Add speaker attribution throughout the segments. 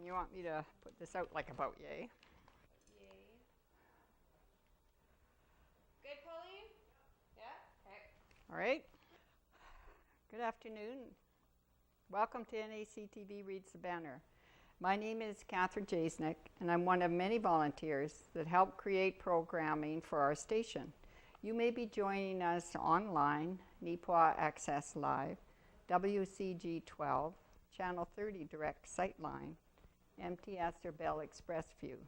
Speaker 1: You want me to put this out like about yay?
Speaker 2: Yay. Good, Pauline? Yeah? Okay.
Speaker 1: All right. Good afternoon. Welcome to NACTV Reads the Banner. My name is Catherine Jasnick, and I'm one of many volunteers that help create programming for our station. You may be joining us online, Neepawa Access Live, WCG 12, Channel 30 Direct Sightline, MTS or Bell Express View.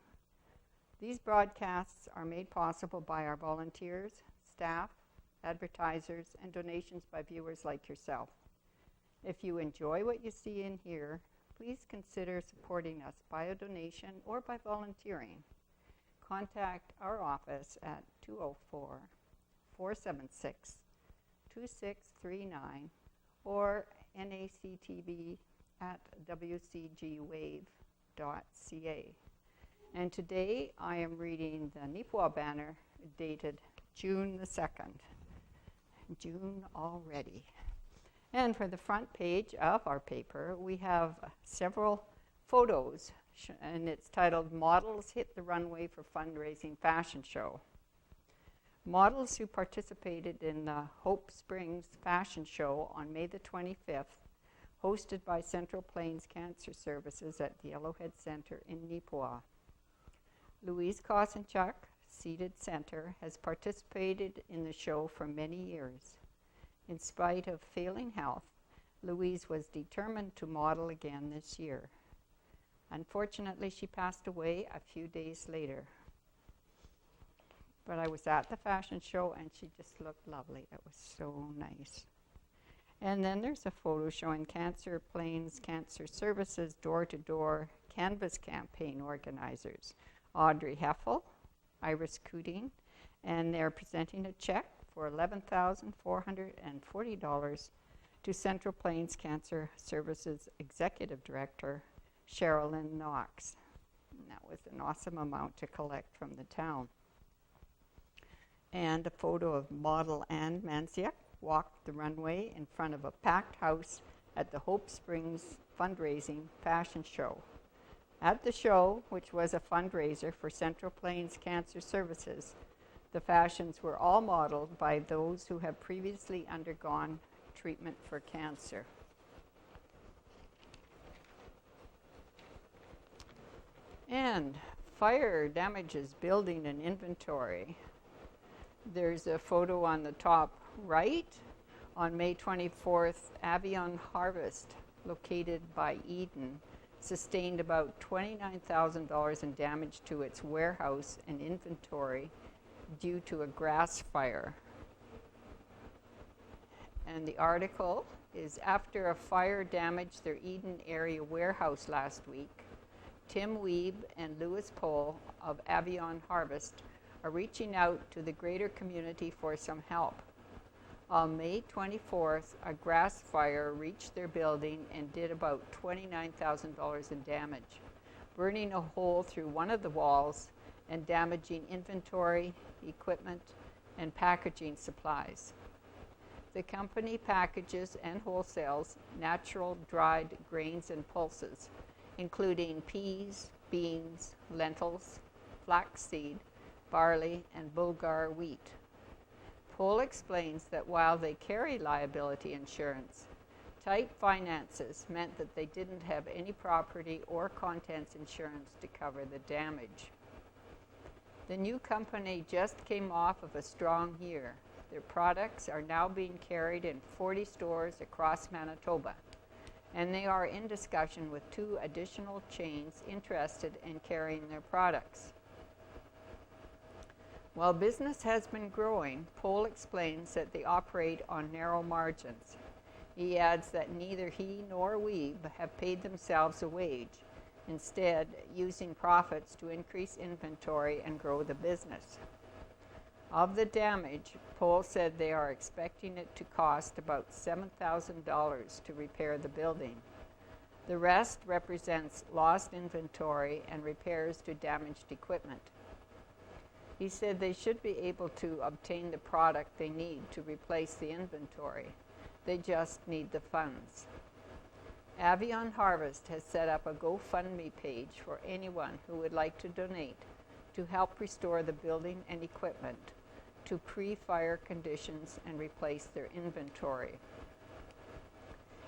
Speaker 1: These broadcasts are made possible by our volunteers, staff, advertisers, and donations by viewers like yourself. If you enjoy what you see and hear, please consider supporting us by a donation or by volunteering. Contact our office at 204-476-2639 or nactv@wcgwave.ca. And today I am reading the Neepawa banner dated June the 2nd. June already. And for the front page of our paper, we have several photos, and it's titled Models Hit the Runway for Fundraising Fashion Show. Models who participated in the Hope Springs Fashion Show on May the 25th, hosted by Central Plains Cancer Services at the Yellowhead Center in Neepawa. Louise Kosenchuk, seated center, has participated in the show for many years. In spite of failing health, Louise was determined to model again this year. Unfortunately, she passed away a few days later. But I was at the fashion show and she just looked lovely. It was so nice. And then there's a photo showing Cancer Plains Cancer Services door-to-door canvas campaign organizers, Audrey Heffel, Iris Cooting, and they're presenting a check for $11,440 to Central Plains Cancer Services Executive Director, Sherilyn Knox. And that was an awesome amount to collect from the town. And a photo of model Ann Manziak walked the runway in front of a packed house at the Hope Springs fundraising fashion show. At the show, which was a fundraiser for Central Plains Cancer Services, the fashions were all modeled by those who have previously undergone treatment for cancer. And fire damages building and inventory. There's a photo on the top right. On May 24th, Avion Harvest, located by Eden, sustained about $29,000 in damage to its warehouse and inventory due to a grass fire. And the article is, after a fire damaged their Eden area warehouse last week, Tim Weeb and Louis Pohl of Avion Harvest are reaching out to the greater community for some help. On May 24th, a grass fire reached their building and did about $29,000 in damage, burning a hole through one of the walls and damaging inventory, equipment, and packaging supplies. The company packages and wholesales natural dried grains and pulses, including peas, beans, lentils, flaxseed, barley, and Bulgar wheat. Pohl explains that while they carry liability insurance, tight finances meant that they didn't have any property or contents insurance to cover the damage. The new company just came off of a strong year. Their products are now being carried in 40 stores across Manitoba, and they are in discussion with 2 additional chains interested in carrying their products. While business has been growing, Pohl explains that they operate on narrow margins. He adds that neither he nor Weeb have paid themselves a wage, instead using profits to increase inventory and grow the business. Of the damage, Pohl said they are expecting it to cost about $7,000 to repair the building. The rest represents lost inventory and repairs to damaged equipment. He said they should be able to obtain the product they need to replace the inventory. They just need the funds. Avion Harvest has set up a GoFundMe page for anyone who would like to donate to help restore the building and equipment to pre-fire conditions and replace their inventory.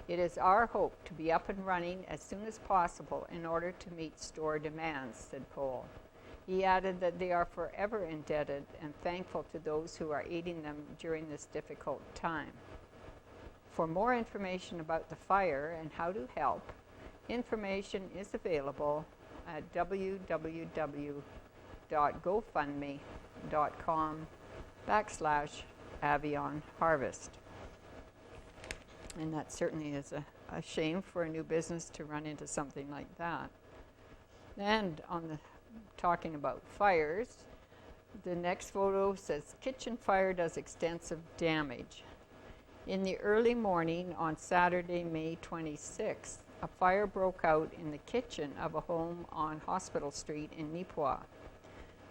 Speaker 1: It is our hope to be up and running as soon as possible in order to meet store demands, said Pohl. He added that they are forever indebted and thankful to those who are aiding them during this difficult time. For more information about the fire and how to help, information is available at www.gofundme.com/Avion Harvest. And that certainly is a shame for a new business to run into something like that. And talking about fires, the next photo says kitchen fire does extensive damage. In the early morning on Saturday, May 26th, a fire broke out in the kitchen of a home on Hospital Street in Neepawa.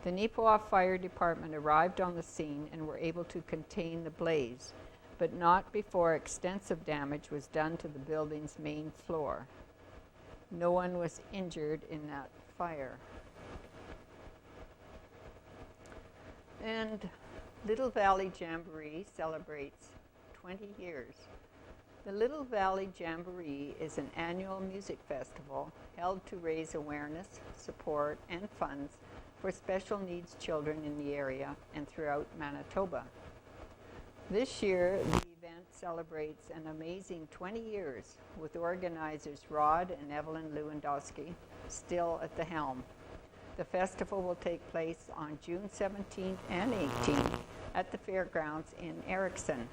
Speaker 1: The Neepawa Fire Department arrived on the scene and were able to contain the blaze, but not before extensive damage was done to the building's main floor. No one was injured in that fire. And Little Valley Jamboree celebrates 20 years. The Little Valley Jamboree is an annual music festival held to raise awareness, support, and funds for special needs children in the area and throughout Manitoba. This year, the event celebrates an amazing 20 years with organizers Rod and Evelyn Lewandowski still at the helm. The festival will take place on June 17th and 18th at the fairgrounds in Erickson.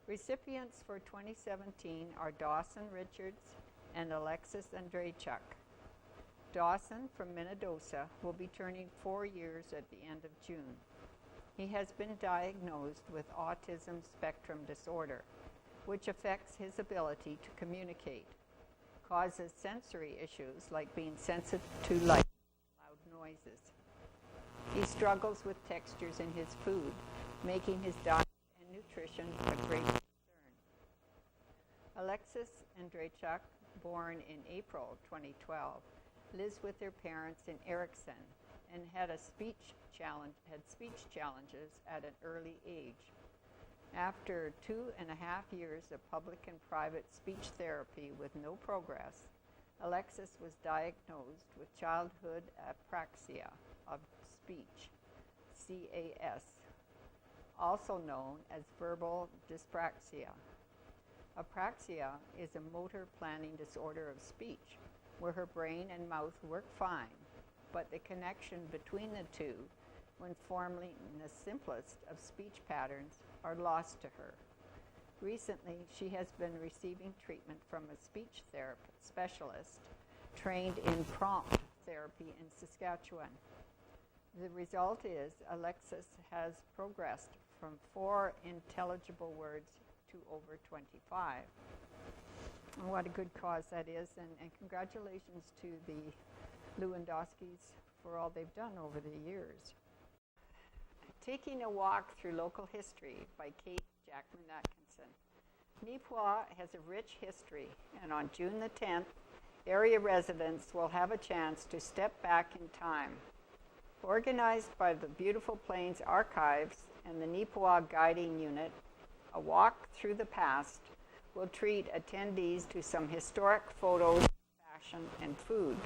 Speaker 1: Recipients for 2017 are Dawson Richards and Alexis Andreychuk. Dawson from Minnedosa will be turning 4 years at the end of June. He has been diagnosed with autism spectrum disorder, which affects his ability to communicate, causes sensory issues like being sensitive to light and loud noises. He struggles with textures in his food, making his diet and nutrition a great concern. Alexis Andreychuk, born in April 2012, lives with their parents in Erickson and had speech challenges at an early age. After 2.5 years of public and private speech therapy with no progress, Alexis was diagnosed with childhood apraxia of speech, CAS, also known as verbal dyspraxia. Apraxia is a motor planning disorder of speech, where her brain and mouth work fine, but the connection between the two, when forming the simplest of speech patterns, are lost to her. Recently, she has been receiving treatment from a speech therapist specialist trained in prompt therapy in Saskatchewan. The result is Alexis has progressed from 4 intelligible words to over 25. What a good cause that is, and congratulations to the Lewandowskis for all they've done over the years. Taking a Walk Through Local History by Kate Jackman Atkinson. Neepawa has a rich history, and on June the 10th, area residents will have a chance to step back in time. Organized by the Beautiful Plains Archives and the Neepawa Guiding Unit, A Walk Through the Past will treat attendees to some historic photos, fashion, and food.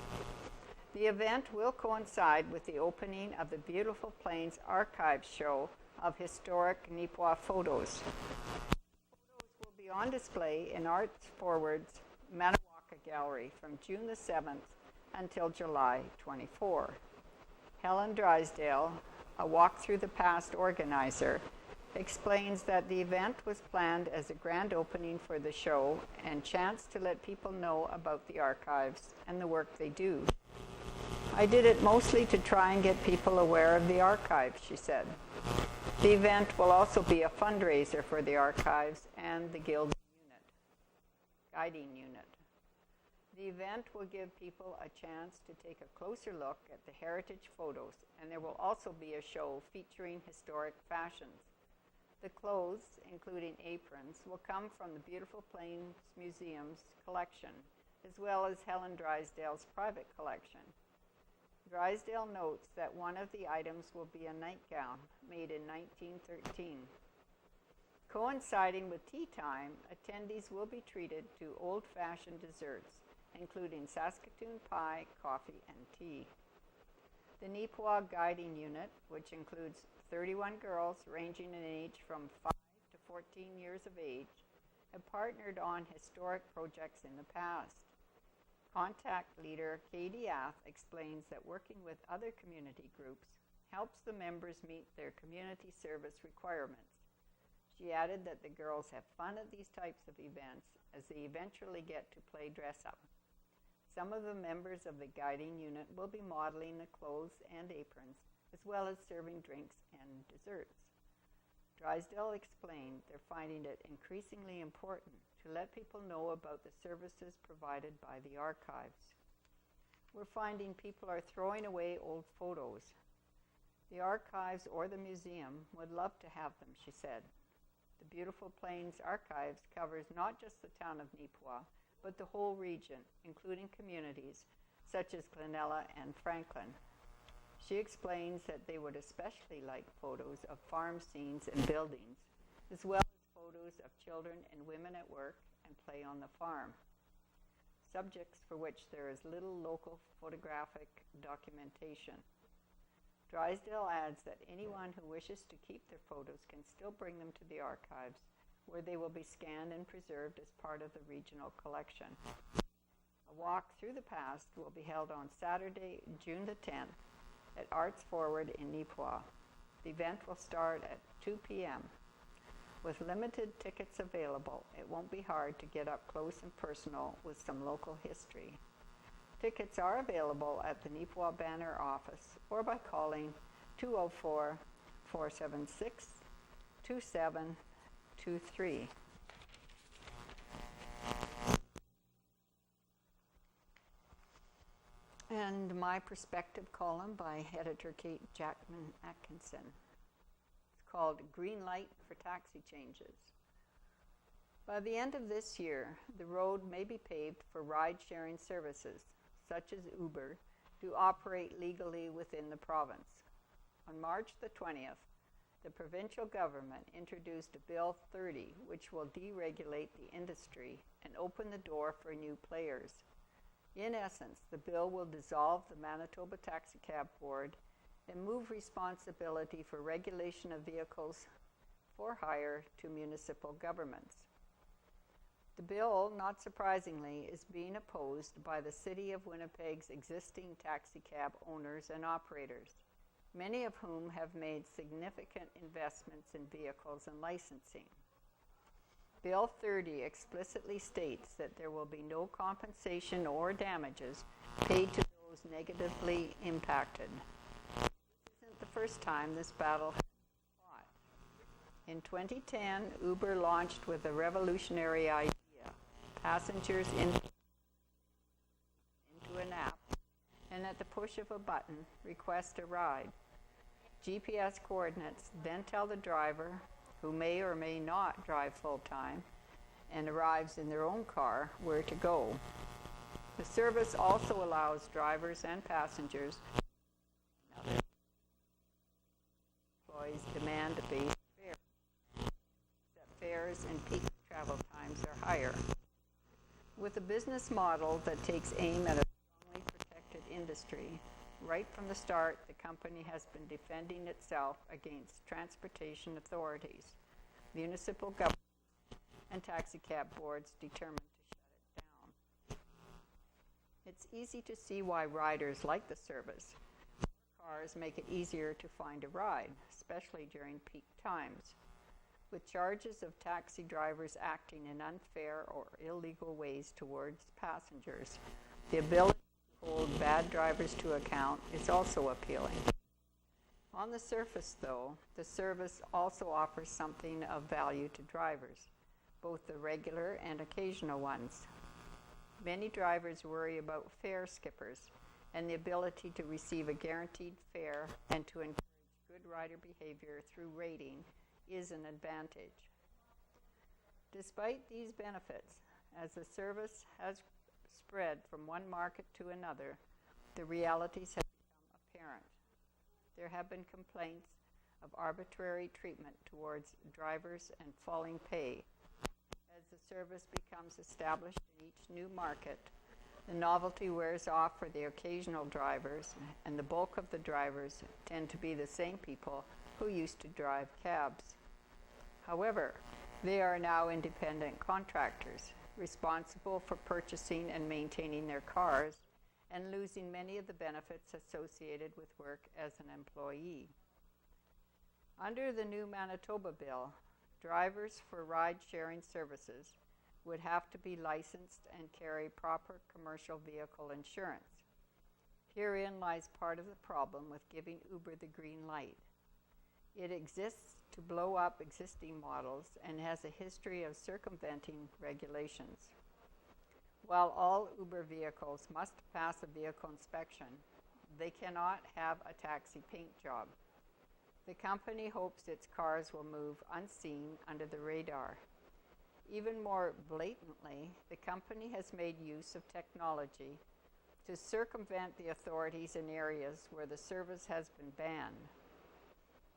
Speaker 1: The event will coincide with the opening of the Beautiful Plains Archives show of historic Neepawa photos. Photos will be on display in Arts Forward's Manawaka Gallery from June the 7th until July 24. Helen Drysdale, a Walk Through the Past organizer, explains that the event was planned as a grand opening for the show and chance to let people know about the archives and the work they do. I did it mostly to try and get people aware of the archives, she said. The event will also be a fundraiser for the archives and the Guild Guiding Unit. The event will give people a chance to take a closer look at the heritage photos, and there will also be a show featuring historic fashions. The clothes, including aprons, will come from the Beautiful Plains Museum's collection, as well as Helen Drysdale's private collection. Drysdale notes that one of the items will be a nightgown made in 1913. Coinciding with tea time, attendees will be treated to old-fashioned desserts, including Saskatoon pie, coffee, and tea. The Neepawa Guiding Unit, which includes 31 girls ranging in age from 5 to 14 years of age, have partnered on historic projects in the past. Contact leader Katie Ath explains that working with other community groups helps the members meet their community service requirements. She added that the girls have fun at these types of events as they eventually get to play dress up. Some of the members of the guiding unit will be modeling the clothes and aprons, as well as serving drinks and desserts. Drysdale explained they're finding it increasingly important to let people know about the services provided by the archives. We're finding people are throwing away old photos. The archives or the museum would love to have them, she said. The Beautiful Plains Archives covers not just the town of Neepawa, but the whole region, including communities such as Glenella and Franklin. She explains that they would especially like photos of farm scenes and buildings, as well as photos of children and women at work and play on the farm, subjects for which there is little local photographic documentation. Drysdale adds that anyone who wishes to keep their photos can still bring them to the archives, where they will be scanned and preserved as part of the regional collection. A walk through the past will be held on Saturday, June the 10th, at Arts Forward in Neepawa. The event will start at 2 p.m. With limited tickets available, it won't be hard to get up close and personal with some local history. Tickets are available at the Neepawa Banner office or by calling 204-476-2723. And my perspective column by editor Kate Jackman Atkinson. It's called Green Light for Taxi Changes. By the end of this year, the road may be paved for ride-sharing services, such as Uber, to operate legally within the province. On March the 20th, the provincial government introduced Bill 30, which will deregulate the industry and open the door for new players. In essence, the bill will dissolve the Manitoba Taxicab Board and move responsibility for regulation of vehicles for hire to municipal governments. The bill, not surprisingly, is being opposed by the City of Winnipeg's existing taxicab owners and operators, many of whom have made significant investments in vehicles and licensing. Bill 30 explicitly states that there will be no compensation or damages paid to those negatively impacted. This isn't the first time this battle has been fought. In 2010, Uber launched with a revolutionary idea. Passengers into an app and at the push of a button, request a ride. GPS coordinates then tell the driver, who may or may not drive full-time and arrives in their own car, where to go. The service also allows drivers and passengers employees demand a base fare. That fares and peak travel times are higher. With a business model that takes aim at a strongly protected industry, right from the start, the company has been defending itself against transportation authorities, municipal governments, and taxicab boards determined to shut it down. It's easy to see why riders like the service. Cars make it easier to find a ride, especially during peak times. With charges of taxi drivers acting in unfair or illegal ways towards passengers, the ability to hold bad drivers to account is also appealing. On the surface, though, the service also offers something of value to drivers, both the regular and occasional ones. Many drivers worry about fare skippers and the ability to receive a guaranteed fare and to encourage good rider behavior through rating is an advantage. Despite these benefits, as the service has spread from one market to another, the realities have become apparent. There have been complaints of arbitrary treatment towards drivers and falling pay. As the service becomes established in each new market, the novelty wears off for the occasional drivers, and the bulk of the drivers tend to be the same people who used to drive cabs. However, they are now independent contractors, responsible for purchasing and maintaining their cars, and losing many of the benefits associated with work as an employee. Under the new Manitoba bill, drivers for ride-sharing services would have to be licensed and carry proper commercial vehicle insurance. Herein lies part of the problem with giving Uber the green light. It exists to blow up existing models and has a history of circumventing regulations. While all Uber vehicles must pass a vehicle inspection, they cannot have a taxi paint job. The company hopes its cars will move unseen under the radar. Even more blatantly, the company has made use of technology to circumvent the authorities in areas where the service has been banned.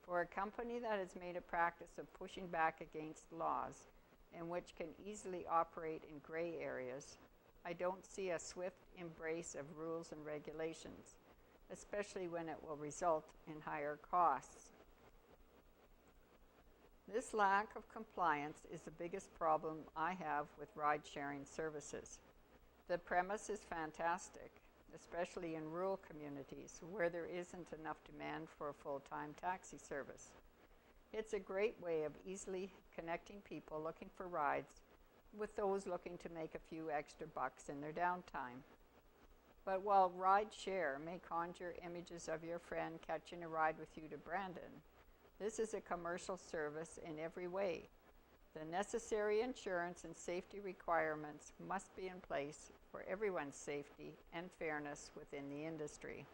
Speaker 1: For a company that has made a practice of pushing back against laws and which can easily operate in gray areas, I don't see a swift embrace of rules and regulations, especially when it will result in higher costs. This lack of compliance is the biggest problem I have with ride-sharing services. The premise is fantastic, especially in rural communities where there isn't enough demand for a full-time taxi service. It's a great way of easily connecting people looking for rides with those looking to make a few extra bucks in their downtime. But while ride-share may conjure images of your friend catching a ride with you to Brandon, this is a commercial service in every way. The necessary insurance and safety requirements must be in place for everyone's safety and fairness within the industry.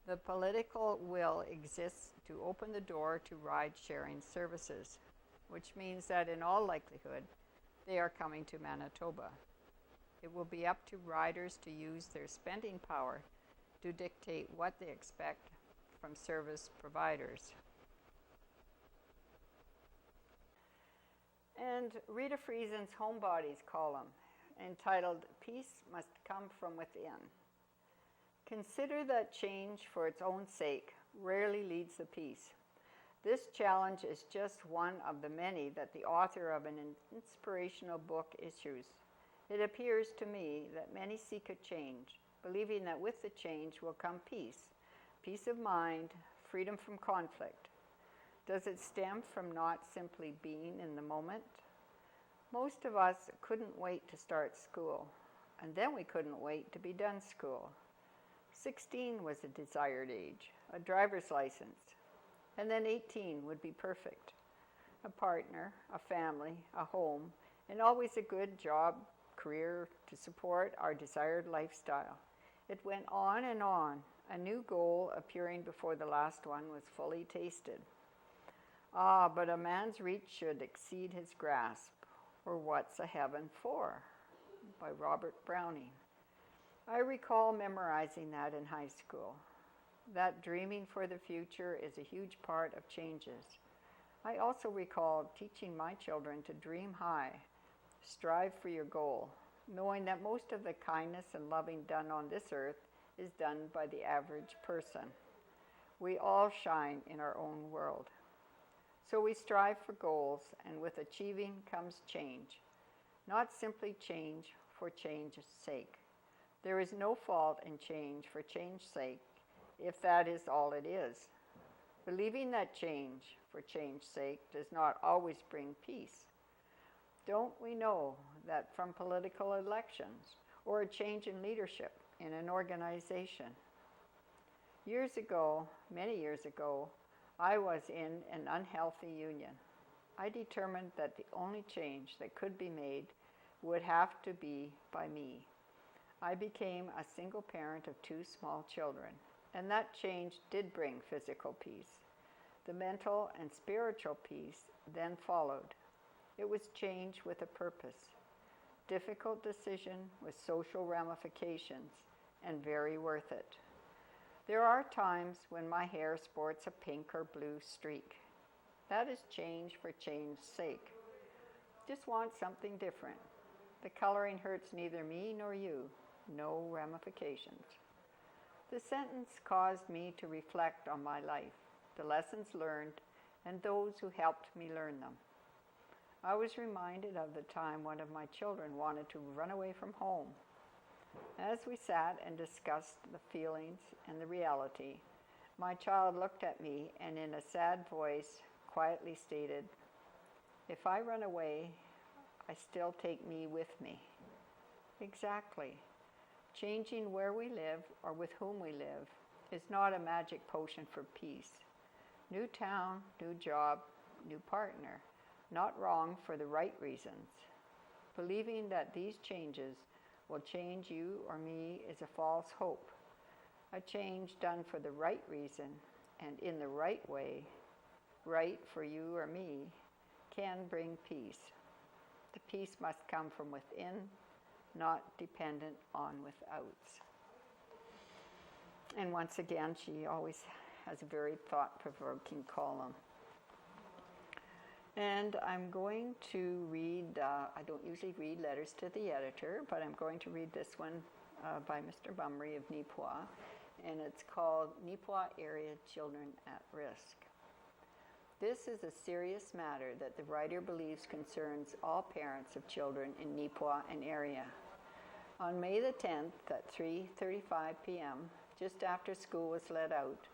Speaker 1: The political will exists to open the door to ride-sharing services, which means that in all likelihood, they are coming to Manitoba. It will be up to riders to use their spending power to dictate what they expect from service providers. And Rita Friesen's Homebodies column, entitled Peace Must Come From Within. Consider that change for its own sake rarely leads to peace. This challenge is just one of the many that the author of an inspirational book issues. It appears to me that many seek a change, believing that with the change will come peace, peace of mind, freedom from conflict. Does it stem from not simply being in the moment? Most of us couldn't wait to start school, and then we couldn't wait to be done school. 16 was a desired age, a driver's license, and then 18 would be perfect. A partner, a family, a home, and always a good job, career to support our desired lifestyle. It went on and on, a new goal appearing before the last one was fully tasted. Ah, but a man's reach should exceed his grasp, or what's a heaven for? By Robert Browning. I recall memorizing that in high school. That dreaming for the future is a huge part of changes. I also recall teaching my children to dream high, strive for your goal, knowing that most of the kindness and loving done on this earth is done by the average person. We all shine in our own world. So we strive for goals, and with achieving comes change. Not simply change for change's sake. There is no fault in change for change's sake, if that is all it is. Believing that change for change's sake does not always bring peace. Don't we know that from political elections or a change in leadership in an organization? Years ago, many years ago, I was in an unhealthy union. I determined that the only change that could be made would have to be by me. I became a single parent of 2 small children, and that change did bring physical peace. The mental and spiritual peace then followed. It was change with a purpose. Difficult decision with social ramifications, and very worth it. There are times when my hair sports a pink or blue streak. That is change for change's sake. Just want something different. The coloring hurts neither me nor you. No ramifications. The sentence caused me to reflect on my life, the lessons learned, and those who helped me learn them. I was reminded of the time one of my children wanted to run away from home. As we sat and discussed the feelings and the reality, my child looked at me and in a sad voice quietly stated, "If I run away, I still take me with me." Exactly. Changing where we live or with whom we live is not a magic potion for peace. New town, new job, new partner. Not wrong for the right reasons. Believing that these changes will change you or me is a false hope. A change done for the right reason and in the right way, right for you or me, can bring peace. The peace must come from within, not dependent on withouts. And once again, she always has a very thought-provoking column. And I'm going to read, I don't usually read letters to the editor, but I'm going to read this one by Mr. Bumry of Neepawa, and it's called Neepawa Area Children at Risk. This is a serious matter that the writer believes concerns all parents of children in Neepawa and area. On May the 10th at 3:35 p.m., just after school was let out,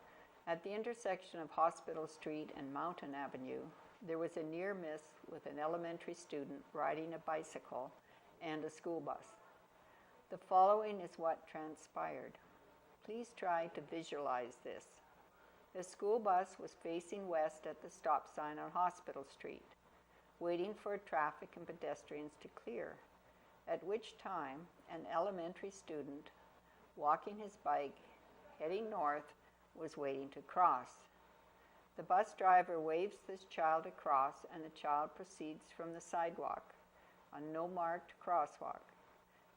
Speaker 1: at the intersection of Hospital Street and Mountain Avenue, there was a near miss with an elementary student riding a bicycle and a school bus. The following is what transpired. Please try to visualize this. The school bus was facing west at the stop sign on Hospital Street, waiting for traffic and pedestrians to clear, at which time an elementary student, walking his bike, heading north, was waiting to cross. The bus driver waves this child across and the child proceeds from the sidewalk, a no-marked crosswalk.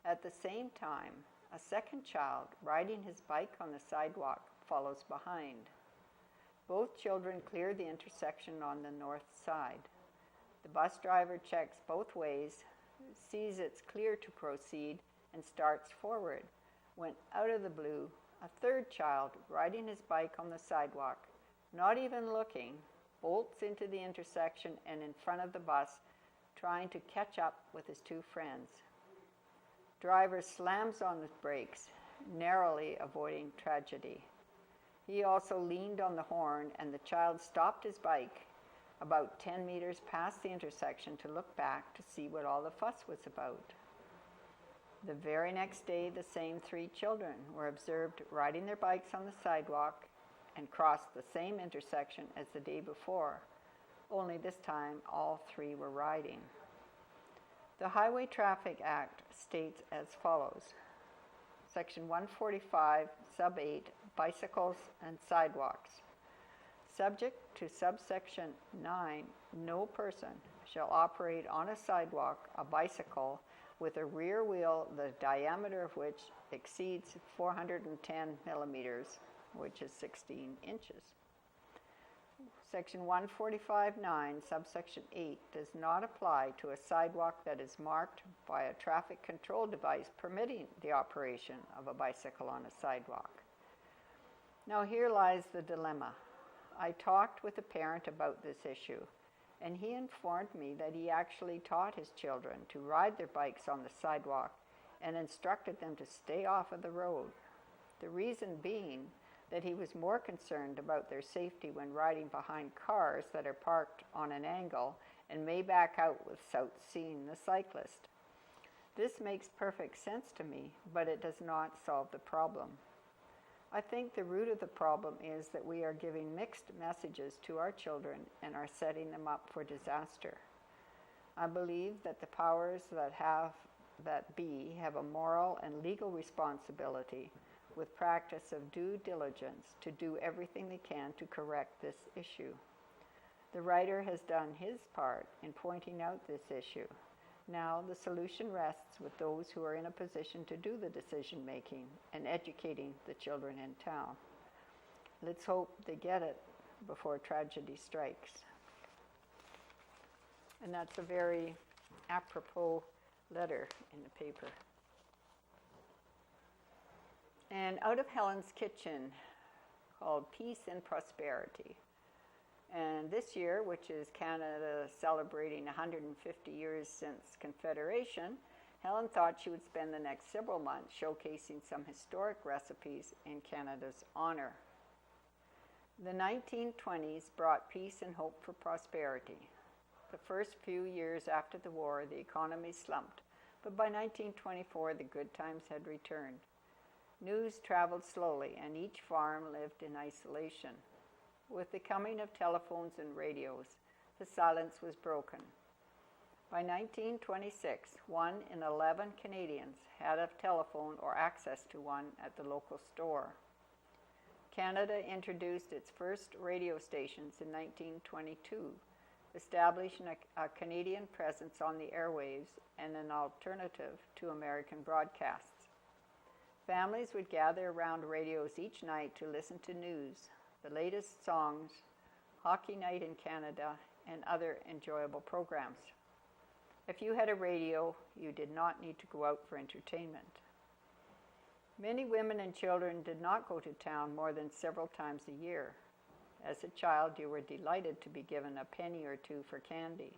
Speaker 1: At the same time, a second child riding his bike on the sidewalk follows behind. Both children clear the intersection on the north side. The bus driver checks both ways, sees it's clear to proceed, and starts forward, when out of the blue, a third child riding his bike on the sidewalk, not even looking, bolts into the intersection and in front of the bus, trying to catch up with his two friends. Driver slams on the brakes, narrowly avoiding tragedy. He also leaned on the horn and the child stopped his bike about 10 meters past the intersection to look back to see what all the fuss was about. The very next day, the same three children were observed riding their bikes on the sidewalk and crossed the same intersection as the day before, only this time all three were riding. The Highway Traffic Act states as follows. Section 145, sub 8, bicycles and sidewalks. Subject to subsection 9, no person shall operate on a sidewalk a bicycle with a rear wheel the diameter of which exceeds 410 millimeters, which is 16 inches. Section 145.9, subsection 8, does not apply to a sidewalk that is marked by a traffic control device permitting the operation of a bicycle on a sidewalk. Now here lies the dilemma. I talked with a parent about this issue, and he informed me that he actually taught his children to ride their bikes on the sidewalk and instructed them to stay off of the road. The reason being that he was more concerned about their safety when riding behind cars that are parked on an angle and may back out without seeing the cyclist. This makes perfect sense to me, but it does not solve the problem. I think the root of the problem is that we are giving mixed messages to our children and are setting them up for disaster. I believe that the powers that have that be have a moral and legal responsibility with practice of due diligence to do everything they can to correct this issue. The writer has done his part in pointing out this issue. Now the solution rests with those who are in a position to do the decision making and educating the children in town. Let's hope they get it before tragedy strikes. And that's a very apropos letter in the paper. And out of Helen's kitchen, called Peace and Prosperity. And this year, which is Canada celebrating 150 years since Confederation, Helen thought she would spend the next several months showcasing some historic recipes in Canada's honor. The 1920s brought peace and hope for prosperity. The first few years after the war, the economy slumped, but by 1924, the good times had returned. News traveled slowly, and each farm lived in isolation. With the coming of telephones and radios, the silence was broken. By 1926, 1 in 11 Canadians had a telephone or access to one at the local store. Canada introduced its first radio stations in 1922, establishing a Canadian presence on the airwaves and an alternative to American broadcasts. Families would gather around radios each night to listen to news, the latest songs, hockey night in Canada, and other enjoyable programs. If you had a radio, you did not need to go out for entertainment. Many women and children did not go to town more than several times a year. As a child, you were delighted to be given a penny or two for candy.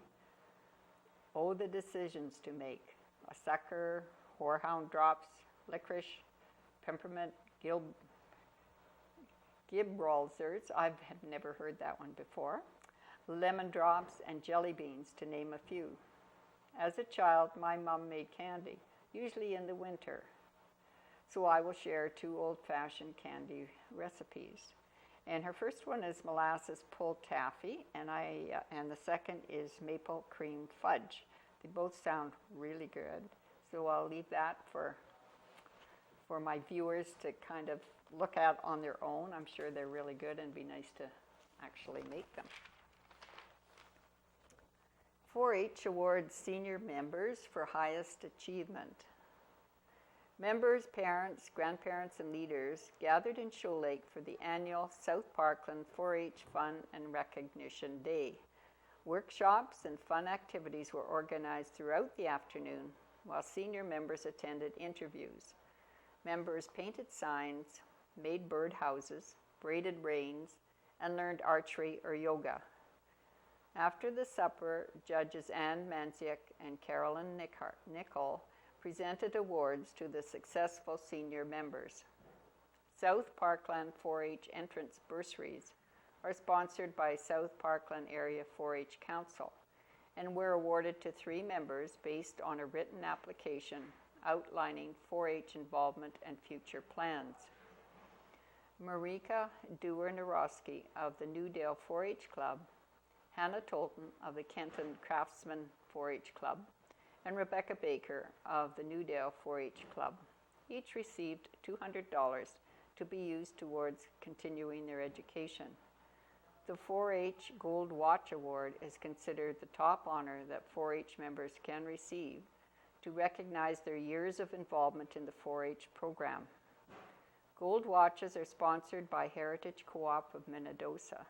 Speaker 1: Oh, the decisions to make. A sucker, horehound drops, licorice, peppermint, Gibraltars, I've never heard that one before, lemon drops, and jelly beans, to name a few. As a child, my mom made candy, usually in the winter. So I will share 2 old-fashioned candy recipes. And her first one is molasses pulled taffy, and the second is maple cream fudge. They both sound really good. So I'll leave that for my viewers to kind of look at on their own. I'm sure they're really good and it'd be nice to actually make them. 4-H awards senior members for highest achievement. Members, parents, grandparents, and leaders gathered in Shoal Lake for the annual South Parkland 4-H Fun and Recognition Day. Workshops and fun activities were organized throughout the afternoon, while senior members attended interviews. Members painted signs, made birdhouses, braided reins, and learned archery or yoga. After the supper, judges Anne Manziak and Carolyn Nichol presented awards to the successful senior members. South Parkland 4-H entrance bursaries are sponsored by South Parkland Area 4-H Council and were awarded to 3 members based on a written application outlining 4-H involvement and future plans. Marika Dewar-Narosky of the Newdale 4-H Club, Hannah Tolton of the Kenton Craftsman 4-H Club, and Rebecca Baker of the Newdale 4-H Club. Each received $200 to be used towards continuing their education. The 4-H Gold Watch Award is considered the top honor that 4-H members can receive to recognize their years of involvement in the 4-H program. Gold watches are sponsored by Heritage Co-op of Minnedosa,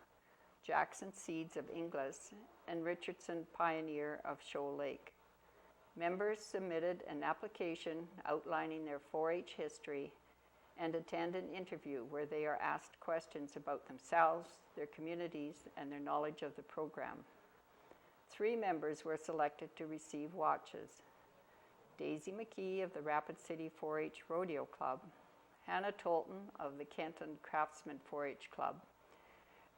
Speaker 1: Jackson Seeds of Inglis, and Richardson Pioneer of Shoal Lake. Members submitted an application outlining their 4-H history and attend an interview where they are asked questions about themselves, their communities, and their knowledge of the program. 3 members were selected to receive watches: Daisy McKee of the Rapid City 4-H Rodeo Club, Hannah Tolton of the Kenton Craftsman 4-H Club,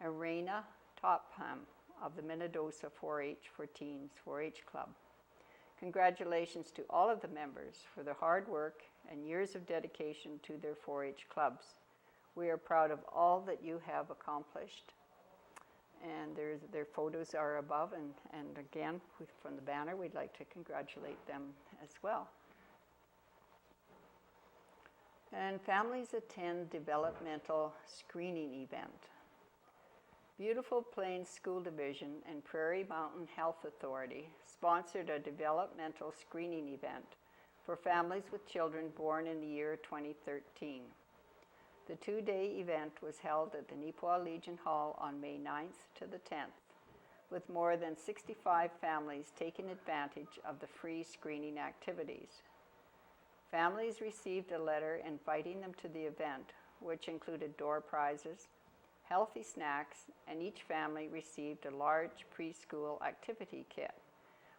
Speaker 1: and Raina Topham of the Minnedosa 4-H for Teens 4-H Club. Congratulations to all of the members for their hard work and years of dedication to their 4-H clubs. We are proud of all that you have accomplished. And their photos are above, and again, from the banner, we'd like to congratulate them as well. And families attend developmental screening event. Beautiful Plains School Division and Prairie Mountain Health Authority sponsored a developmental screening event for families with children born in the year 2013. The two-day event was held at the Neepawa Legion Hall on May 9th to the 10th, with more than 65 families taking advantage of the free screening activities. Families received a letter inviting them to the event, which included door prizes, healthy snacks, and each family received a large preschool activity kit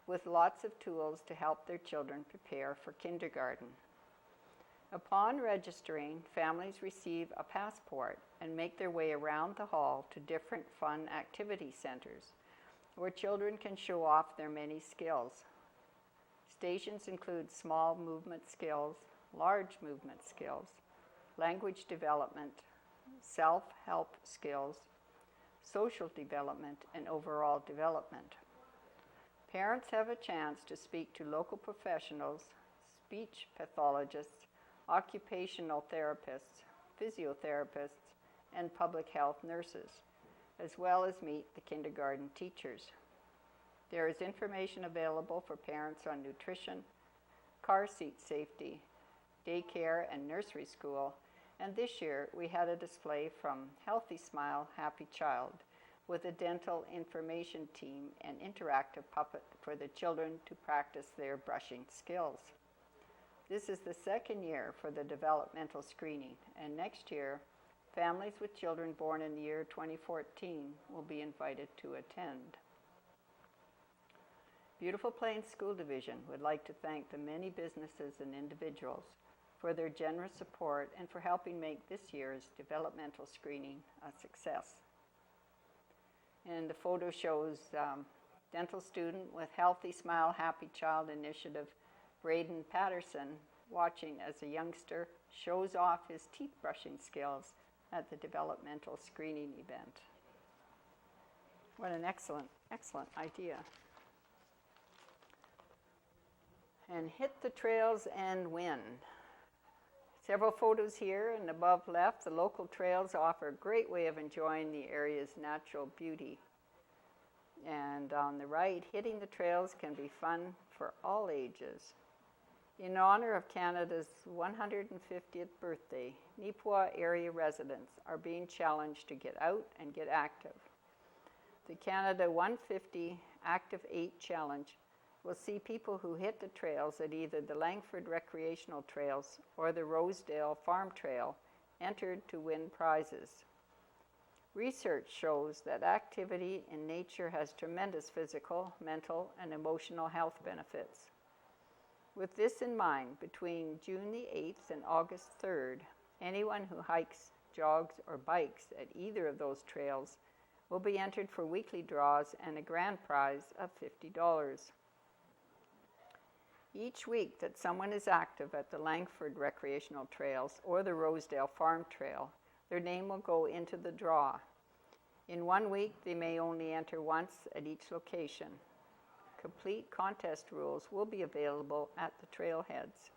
Speaker 1: with lots of tools to help their children prepare for kindergarten. Upon registering, families receive a passport and make their way around the hall to different fun activity centers where children can show off their many skills. Stations include small movement skills, large movement skills, language development, self-help skills, social development, and overall development. Parents have a chance to speak to local professionals, speech pathologists, occupational therapists, physiotherapists, and public health nurses, as well as meet the kindergarten teachers. There is information available for parents on nutrition, car seat safety, daycare and nursery school, and this year we had a display from Healthy Smile, Happy Child with a dental information team and interactive puppet for the children to practice their brushing skills. This is the second year for the developmental screening, and next year, families with children born in the year 2014 will be invited to attend. Beautiful Plains School Division would like to thank the many businesses and individuals for their generous support and for helping make this year's developmental screening a success. And the photo shows dental student with Healthy Smile, Happy Child initiative, Braden Patterson, watching as a youngster shows off his teeth brushing skills at the developmental screening event. What an excellent, excellent idea. And hit the trails and win. Several photos here, and above left, the local trails offer a great way of enjoying the area's natural beauty. And on the right, hitting the trails can be fun for all ages. In honor of Canada's 150th birthday, Neepawa area residents are being challenged to get out and get active. The Canada 150 Active 8 Challenge will see people who hit the trails at either the Langford Recreational Trails or the Rosedale Farm Trail entered to win prizes. Research shows that activity in nature has tremendous physical, mental, and emotional health benefits. With this in mind, between June the 8th and August 3rd, anyone who hikes, jogs, or bikes at either of those trails will be entered for weekly draws and a grand prize of $50. Each week that someone is active at the Langford Recreational Trails or the Rosedale Farm Trail, their name will go into the draw. In 1 week, they may only enter once at each location. Complete contest rules will be available at the trailheads.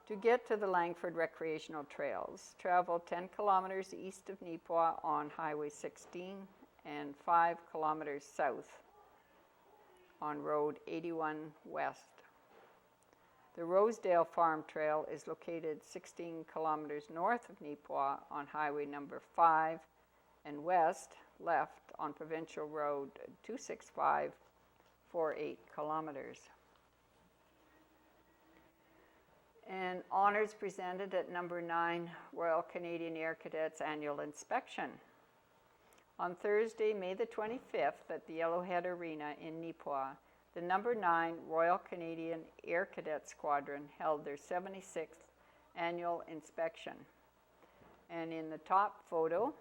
Speaker 1: To get to the Langford Recreational Trails, travel 10 kilometers east of Neepawa on Highway 16 and 5 kilometers south on Road 81 West. The Rosedale Farm Trail is located 16 kilometers north of Neepawa on Highway number 5 and left on Provincial Road 265 for 8 kilometers. And honors presented at number 9 Royal Canadian Air Cadets Annual Inspection. On Thursday, May the 25th at the Yellowhead Arena in Neepawa, the number 9 Royal Canadian Air Cadet Squadron held their 76th annual inspection. And in the top photo,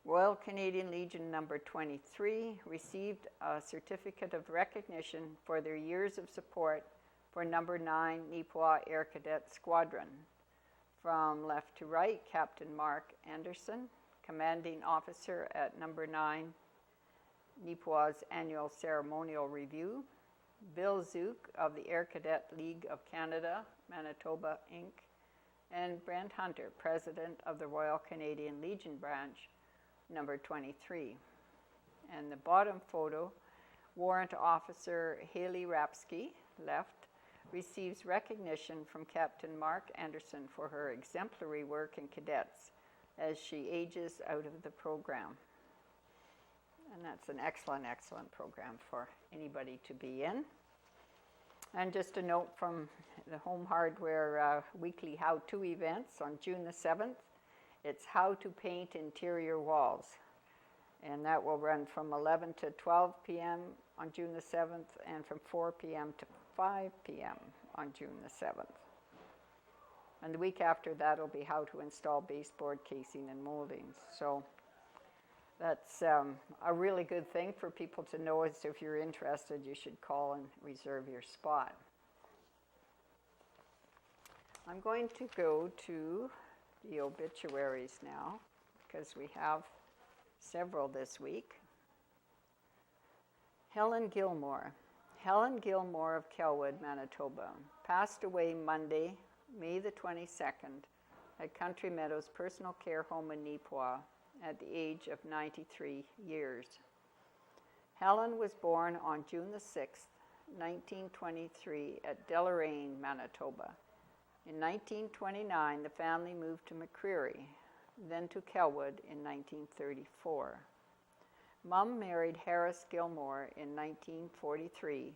Speaker 1: Royal Canadian Legion number 23 received a certificate of recognition for their years of support for number 9 Neepawa Air Cadet Squadron. From left to right, Captain Mark Anderson, commanding officer at number 9 Neepawa's annual ceremonial review, Bill Zook of the Air Cadet League of Canada, Manitoba, Inc., and Brent Hunter, President of the Royal Canadian Legion Branch, number 23. And the bottom photo, Warrant Officer Haley Rapsky, left, receives recognition from Captain Mark Anderson for her exemplary work in cadets as she ages out of the program. And that's an excellent, excellent program for anybody to be in. And just a note from the Home Hardware weekly how-to events on June the 7th. It's how to paint interior walls. And that will run from 11 to 12 p.m. on June the 7th and from 4 p.m. to 5 p.m. on June the 7th. And the week after that will be how to install baseboard casing and moldings. So that's a really good thing for people to know. Is if you're interested, you should call and reserve your spot. I'm going to go to the obituaries now because we have several this week. Helen Gilmore. Helen Gilmore of Kelwood, Manitoba, passed away Monday, May the 22nd, at Country Meadows Personal Care Home in Neepawa at the age of 93 years. Helen was born on June the 6th, 1923 at Deloraine, Manitoba. In 1929, the family moved to McCreary, then to Kelwood in 1934. Mum married Harris Gilmore in 1943,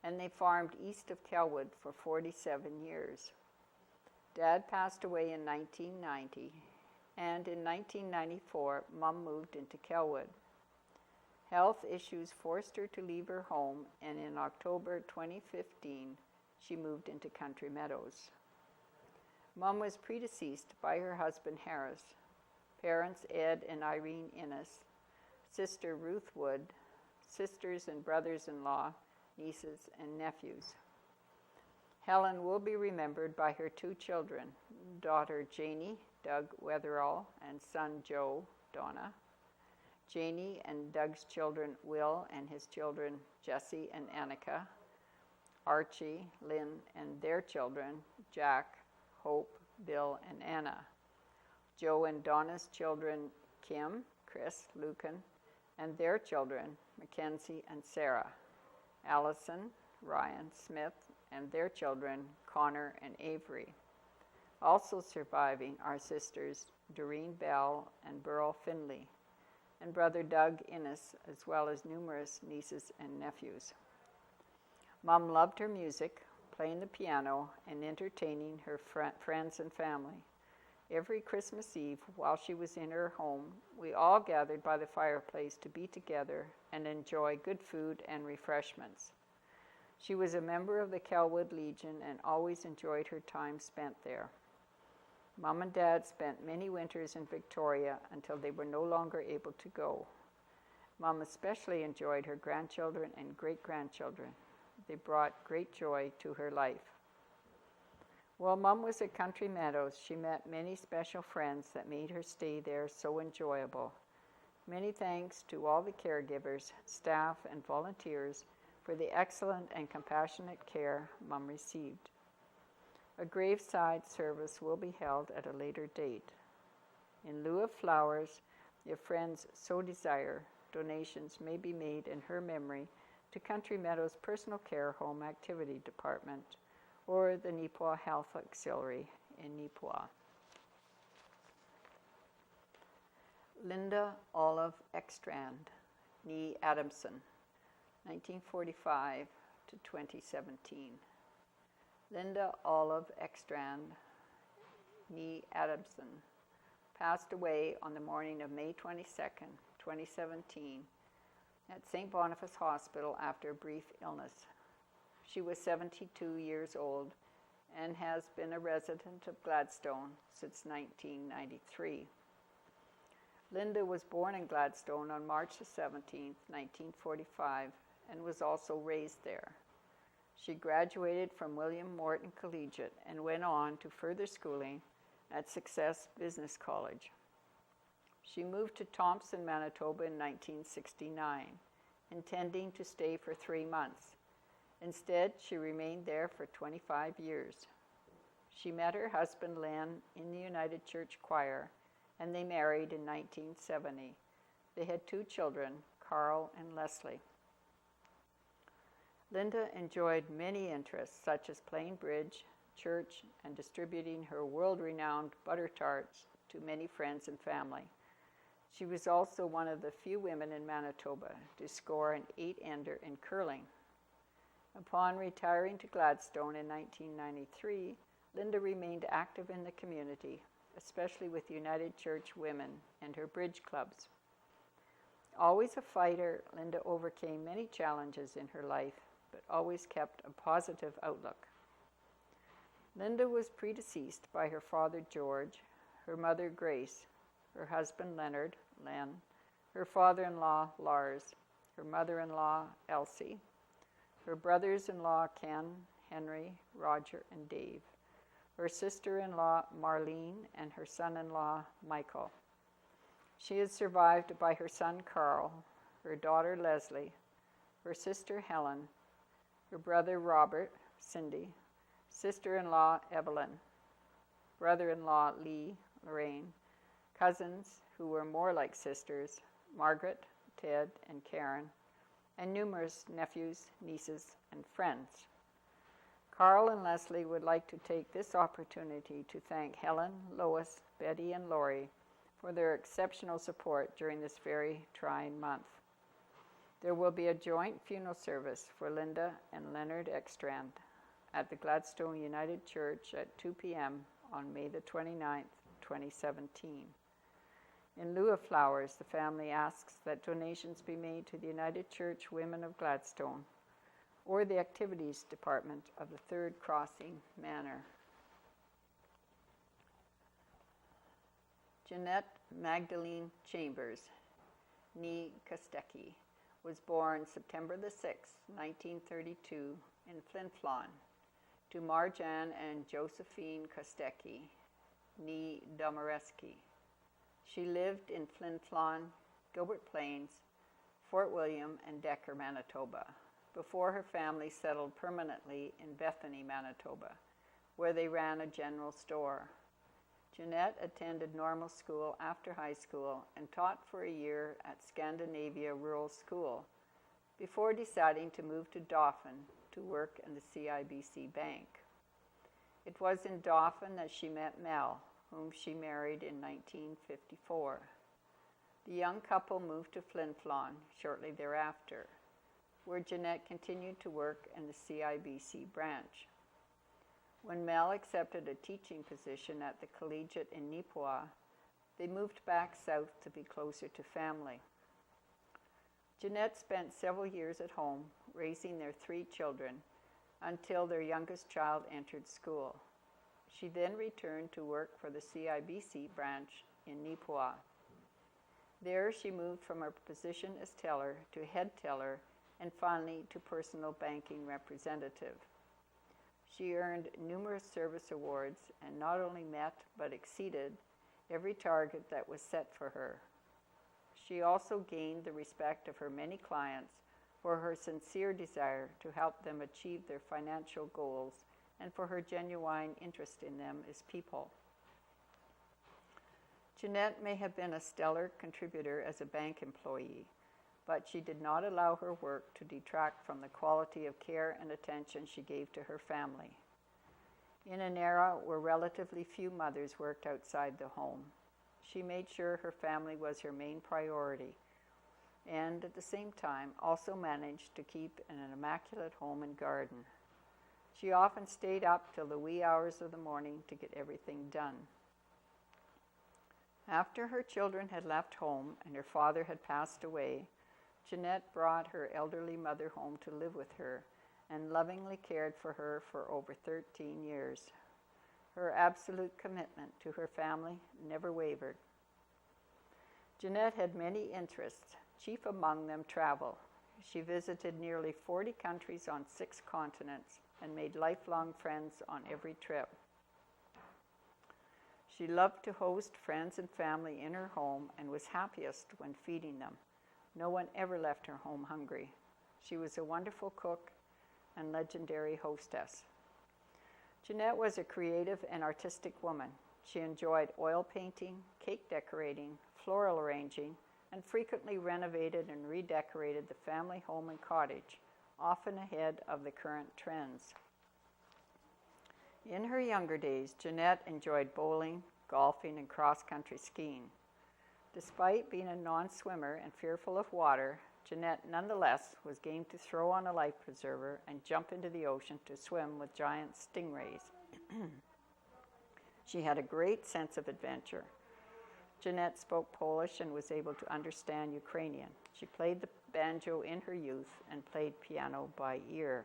Speaker 1: and they farmed east of Kelwood for 47 years. Dad passed away in 1990, and in 1994, Mum moved into Kelwood. Health issues forced her to leave her home, and in October 2015, she moved into Country Meadows. Mum was predeceased by her husband Harris, parents Ed and Irene Innes, sister Ruth Wood, sisters and brothers-in-law, nieces and nephews. Helen will be remembered by her two children, daughter Janie, Doug Weatherall, and son Joe, Donna. Janie and Doug's children, Will, and his children, Jesse and Annika. Archie, Lynn, and their children, Jack, Hope, Bill, and Anna. Joe and Donna's children, Kim, Chris, Lucan, and their children, Mackenzie and Sarah. Allison, Ryan, Smith, and their children, Connor and Avery. Also surviving are sisters Doreen Bell and Burl Finley, and brother Doug Innes, as well as numerous nieces and nephews. Mum loved her music, playing the piano, and entertaining her friends and family. Every Christmas Eve, while she was in her home, we all gathered by the fireplace to be together and enjoy good food and refreshments. She was a member of the Kelwood Legion and always enjoyed her time spent there. Mum and Dad spent many winters in Victoria until they were no longer able to go. Mum especially enjoyed her grandchildren and great-grandchildren. They brought great joy to her life. While Mum was at Country Meadows, she met many special friends that made her stay there so enjoyable. Many thanks to all the caregivers, staff, and volunteers for the excellent and compassionate care Mum received. A graveside service will be held at a later date. In lieu of flowers, if friends so desire, donations may be made in her memory to Country Meadows Personal Care Home Activity Department or the Neepawa Health Auxiliary in Neepawa. Linda Olive Ekstrand, née Adamson, 1945 to 2017. Linda Olive Ekstrand, née Adamson, passed away on the morning of May 22nd, 2017, at St. Boniface Hospital after a brief illness. She was 72 years old and has been a resident of Gladstone since 1993. Linda was born in Gladstone on March 17, 1945, and was also raised there. She graduated from William Morton Collegiate and went on to further schooling at Success Business College. She moved to Thompson, Manitoba in 1969, intending to stay for 3 months. Instead, she remained there for 25 years. She met her husband, Len, in the United Church Choir, and they married in 1970. They had 2 children, Carl and Leslie. Linda enjoyed many interests, such as playing bridge, church, and distributing her world-renowned butter tarts to many friends and family. She was also one of the few women in Manitoba to score an 8-ender in curling. Upon retiring to Gladstone in 1993, Linda remained active in the community, especially with United Church Women and her bridge clubs. Always a fighter, Linda overcame many challenges in her life, but always kept a positive outlook. Linda was predeceased by her father, George, her mother, Grace, her husband, Leonard, Len, her father-in-law, Lars, her mother-in-law, Elsie, her brothers-in-law, Ken, Henry, Roger, and Dave, her sister-in-law, Marlene, and her son-in-law, Michael. She is survived by her son, Carl, her daughter, Leslie, her sister, Helen, her brother, Robert, Cindy, sister-in-law, Evelyn, brother-in-law, Lee, Lorraine, cousins who were more like sisters, Margaret, Ted, and Karen, and numerous nephews, nieces, and friends. Carl and Leslie would like to take this opportunity to thank Helen, Lois, Betty, and Lori for their exceptional support during this very trying month. There will be a joint funeral service for Linda and Leonard Ekstrand at the Gladstone United Church at 2 p.m. on May the 29th, 2017. In lieu of flowers, the family asks that donations be made to the United Church Women of Gladstone or the Activities Department of the Third Crossing Manor. Jeanette Magdalene Chambers, nee Kostecki, was born September the 6th, 1932, in Flin Flon, to Marjan and Josephine Kostecki, nee Domareski. She lived in Flin Flon, Gilbert Plains, Fort William, and Decker, Manitoba, before her family settled permanently in Bethany, Manitoba, where they ran a general store. Jeanette attended normal school after high school and taught for a year at Scandinavia Rural School before deciding to move to Dauphin to work in the CIBC Bank. It was in Dauphin that she met Mel, whom she married in 1954. The young couple moved to Flin Flon shortly thereafter, where Jeanette continued to work in the CIBC branch. When Mel accepted a teaching position at the collegiate in Neepawa, they moved back south to be closer to family. Jeanette spent several years at home, raising their 3 children, until their youngest child entered school. She then returned to work for the CIBC branch in Neepawa. There she moved from her position as teller to head teller and finally to personal banking representative. She earned numerous service awards and not only met but exceeded every target that was set for her. She also gained the respect of her many clients for her sincere desire to help them achieve their financial goals and for her genuine interest in them as people. Jeanette may have been a stellar contributor as a bank employee, but she did not allow her work to detract from the quality of care and attention she gave to her family. In an era where relatively few mothers worked outside the home, she made sure her family was her main priority, and at the same time also managed to keep an immaculate home and garden. She often stayed up till the wee hours of the morning to get everything done. After her children had left home and her father had passed away, Jeanette brought her elderly mother home to live with her and lovingly cared for her for over 13 years. Her absolute commitment to her family never wavered. Jeanette had many interests, chief among them travel. She visited nearly 40 countries on 6 continents and made lifelong friends on every trip. She loved to host friends and family in her home and was happiest when feeding them. No one ever left her home hungry. She was a wonderful cook and legendary hostess. Jeanette was a creative and artistic woman. She enjoyed oil painting, cake decorating, floral arranging, and frequently renovated and redecorated the family home and cottage, often ahead of the current trends. In her younger days, Jeanette enjoyed bowling, golfing, and cross-country skiing. Despite being a non-swimmer and fearful of water, Jeanette nonetheless was game to throw on a life preserver and jump into the ocean to swim with giant stingrays. She had a great sense of adventure. Jeanette spoke Polish and was able to understand Ukrainian. She played the banjo in her youth and played piano by ear.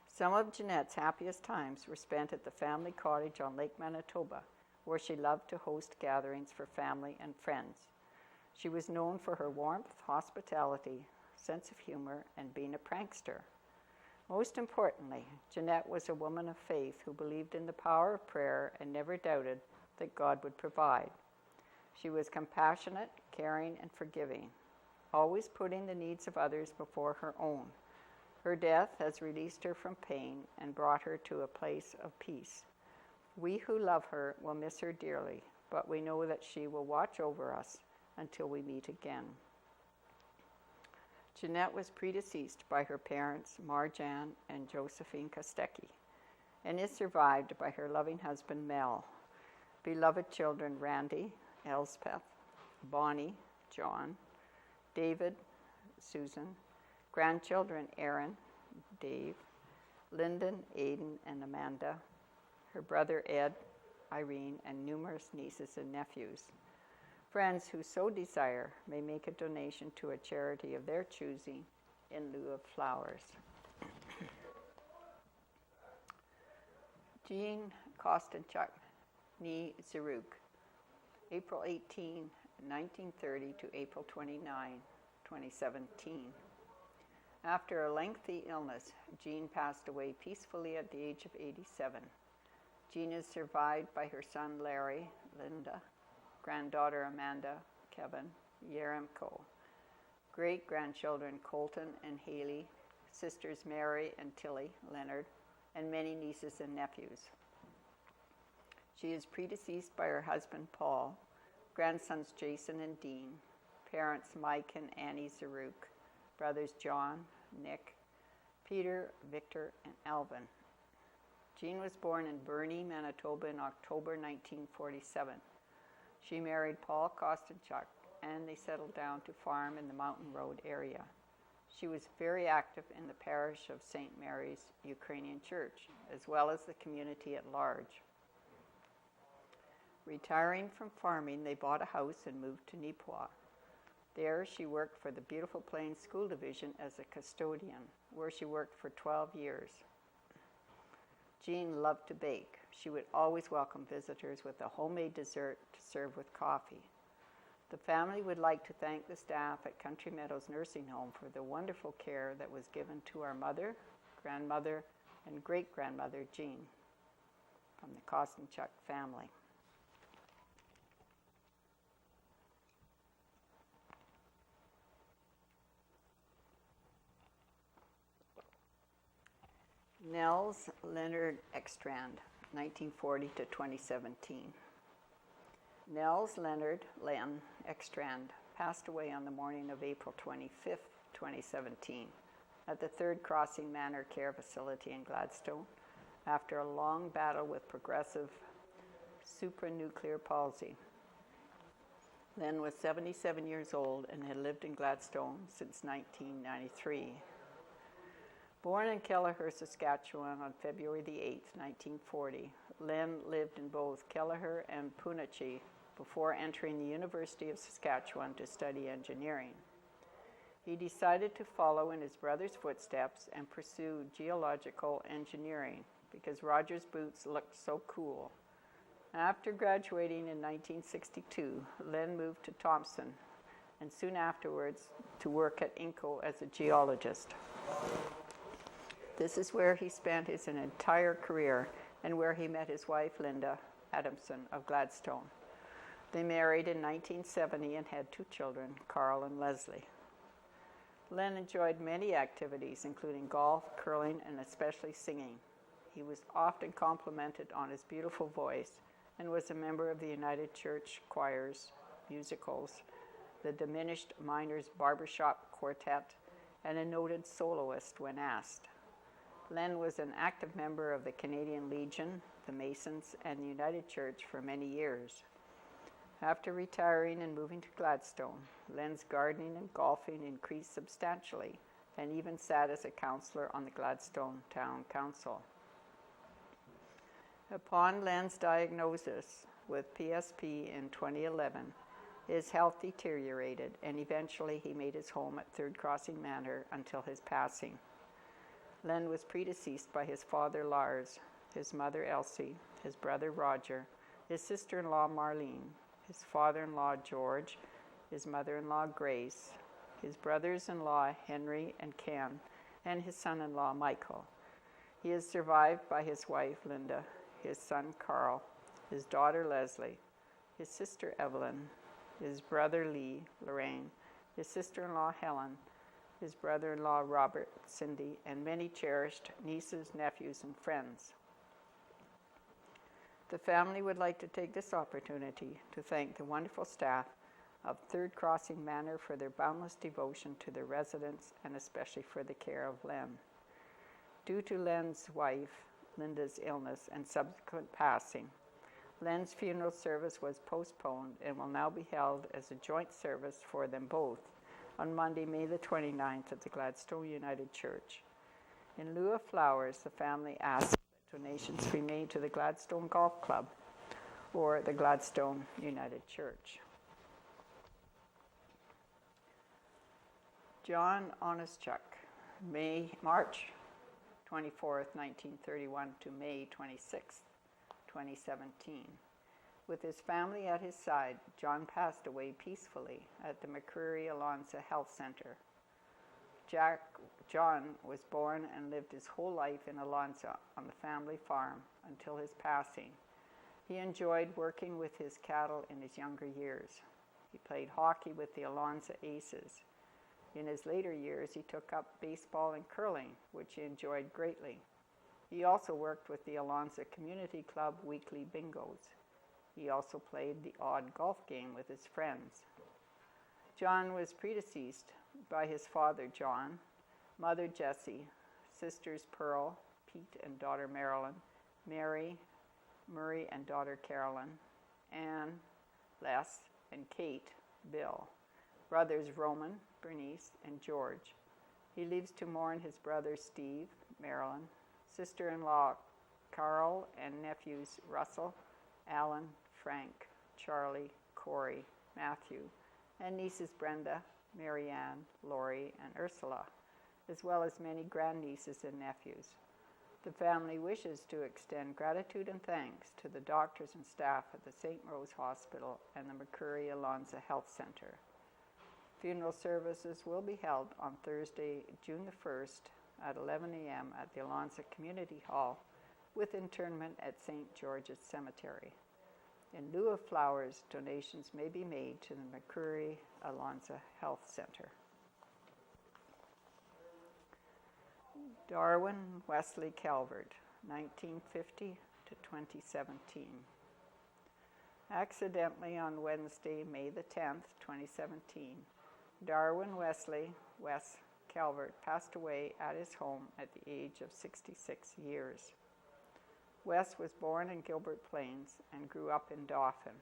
Speaker 1: Some of Jeanette's happiest times were spent at the family cottage on Lake Manitoba, where she loved to host gatherings for family and friends. She was known for her warmth, hospitality, sense of humor, and being a prankster. Most importantly, Jeanette was a woman of faith who believed in the power of prayer and never doubted that God would provide. She was compassionate, caring, and forgiving, always putting the needs of others before her own. Her death has released her from pain and brought her to a place of peace. We who love her will miss her dearly, but we know that she will watch over us until we meet again. Jeanette was predeceased by her parents, Marjan and Josephine Kostecki, and is survived by her loving husband, Mel, beloved children, Randy, Elspeth, Bonnie, John, David, Susan, grandchildren, Aaron, Dave, Lyndon, Aiden, and Amanda, her brother, Ed, Irene, and numerous nieces and nephews. Friends who so desire may make a donation to a charity of their choosing in lieu of flowers. Jean Kostenchuk, Nee Zaruk, April 18, 1930 to April 29, 2017. After a lengthy illness, Jean passed away peacefully at the age of 87. Jean is survived by her son Larry, Linda, granddaughter Amanda, Kevin, Yeremko, great-grandchildren Colton and Haley, sisters Mary and Tilly, Leonard, and many nieces and nephews. She is predeceased by her husband Paul, grandsons Jason and Dean, parents Mike and Annie Zaruk, brothers John, Nick, Peter, Victor, and Alvin. Jean was born in Burnie, Manitoba in October 1947. She married Paul Kostenchuk, and they settled down to farm in the Mountain Road area. She was very active in the parish of St. Mary's Ukrainian Church, as well as the community at large. Retiring from farming, they bought a house and moved to Neepawa. There, she worked for the Beautiful Plains School Division as a custodian, where she worked for 12 years. Jean loved to bake. She would always welcome visitors with a homemade dessert to serve with coffee. The family would like to thank the staff at Country Meadows Nursing Home for the wonderful care that was given to our mother, grandmother, and great-grandmother Jean from the Kostenchuk family. Nels Leonard Ekstrand, 1940 to 2017. Nels Leonard Len Ekstrand passed away on the morning of April 25, 2017, at the Third Crossing Manor Care Facility in Gladstone after a long battle with progressive supranuclear palsy. Len was 77 years old and had lived in Gladstone since 1993. Born in Kelleher, Saskatchewan on February the 8th, 1940, Len lived in both Kelleher and Punachie before entering the University of Saskatchewan to study engineering. He decided to follow in his brother's footsteps and pursue geological engineering because Roger's boots looked so cool. After graduating in 1962, Len moved to Thompson and soon afterwards to work at Inco as a geologist. This is where he spent his entire career and where he met his wife, Linda Adamson of Gladstone. They married in 1970 and had 2 children, Carl and Leslie. Len enjoyed many activities, including golf, curling, and especially singing. He was often complimented on his beautiful voice and was a member of the United Church choirs, musicals, the Diminished Miners Barbershop Quartet, and a noted soloist when asked. Len was an active member of the Canadian Legion, the Masons, and the United Church for many years. After retiring and moving to Gladstone, Len's gardening and golfing increased substantially, and even sat as a councillor on the Gladstone Town Council. Upon Len's diagnosis with PSP in 2011, his health deteriorated, and eventually he made his home at Third Crossing Manor until his passing. Len was predeceased by his father Lars, his mother Elsie, his brother Roger, his sister-in-law Marlene, his father-in-law George, his mother-in-law Grace, his brothers-in-law Henry and Ken, and his son-in-law Michael. He is survived by his wife Linda, his son Carl, his daughter Leslie, his sister Evelyn, his brother Lee, Lorraine, his sister-in-law Helen, his brother-in-law Robert, Cindy, and many cherished nieces, nephews, and friends. The family would like to take this opportunity to thank the wonderful staff of Third Crossing Manor for their boundless devotion to their residents and especially for the care of Len. Due to Len's wife, Linda's illness and subsequent passing, Len's funeral service was postponed and will now be held as a joint service for them both on Monday, May the 29th at the Gladstone United Church. In lieu of flowers, the family asked that donations be made to the Gladstone Golf Club or the Gladstone United Church. John Onischuk, March 24th, 1931 to May 26th, 2017. With his family at his side, John passed away peacefully at the McCreary Alonsa Health Center. John was born and lived his whole life in Alonsa on the family farm until his passing. He enjoyed working with his cattle in his younger years. He played hockey with the Alonsa Aces. In his later years, he took up baseball and curling, which he enjoyed greatly. He also worked with the Alonsa Community Club weekly bingos. He also played the odd golf game with his friends. John was predeceased by his father, John, mother, Jessie, sisters, Pearl, Pete and daughter, Marilyn, Mary, Murray and daughter, Carolyn, Anne, Les, and Kate, Bill, brothers, Roman, Bernice, and George. He leaves to mourn his brother, Steve, Marilyn, sister-in-law, Carl, and nephews, Russell, Alan, Frank, Charlie, Corey, Matthew, and nieces Brenda, Marianne, Lori, and Ursula, as well as many grandnieces and nephews. The family wishes to extend gratitude and thanks to the doctors and staff at the St. Rose Hospital and the McCreary Alonsa Health Center. Funeral services will be held on Thursday, June the 1st at 11 a.m. at the Alonsa Community Hall with interment at St. George's Cemetery. In lieu of flowers, donations may be made to the McCreary Alonsa Health Center. Darwin Wesley Calvert, 1950 to 2017. Accidentally on Wednesday, May the 10th, 2017, Darwin Wesley, Wes Calvert, passed away at his home at the age of 66 years. Wes was born in Gilbert Plains and grew up in Dauphin.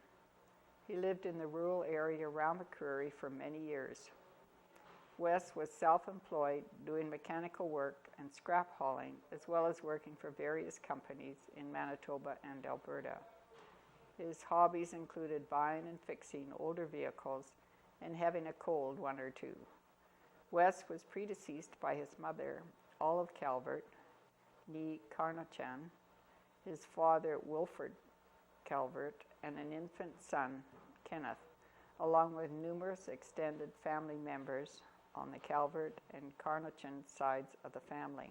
Speaker 1: He lived in the rural area around McCreary for many years. Wes was self-employed, doing mechanical work and scrap hauling, as well as working for various companies in Manitoba and Alberta. His hobbies included buying and fixing older vehicles and having a cold one or two. Wes was predeceased by his mother, Olive Calvert, nee Carnochan, his father, Wilford Calvert, and an infant son, Kenneth, along with numerous extended family members on the Calvert and Carnochan sides of the family.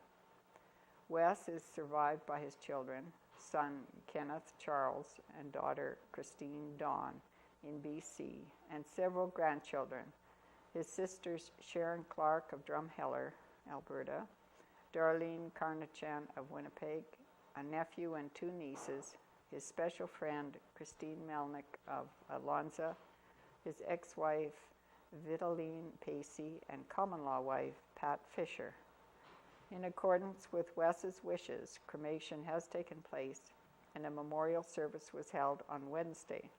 Speaker 1: Wes is survived by his children, son Kenneth Charles and daughter Christine Dawn in BC, and several grandchildren, his sisters Sharon Clark of Drumheller, Alberta, Darlene Carnochan of Winnipeg, a nephew and 2 nieces, his special friend Christine Melnick of Alonza, his ex-wife Vitaline Pacey, and common-law wife Pat Fisher. In accordance with Wes's wishes, cremation has taken place, and a memorial service was held on Wednesday,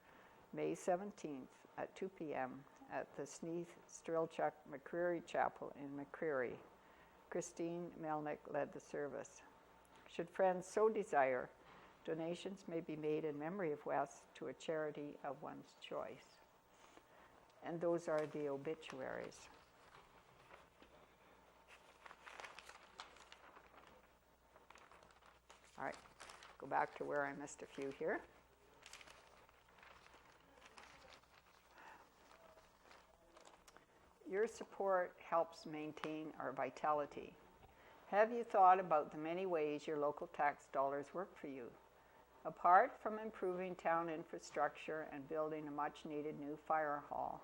Speaker 1: May 17th at 2 p.m. at the Sneath Strilchuk McCreary Chapel in McCreary. Christine Melnick led the service. Should friends so desire, donations may be made in memory of Wes to a charity of one's choice. And those are the obituaries. All right, go back to where I missed a few here. Your support helps maintain our vitality. Have you thought about the many ways your local tax dollars work for you? Apart from improving town infrastructure and building a much-needed new fire hall,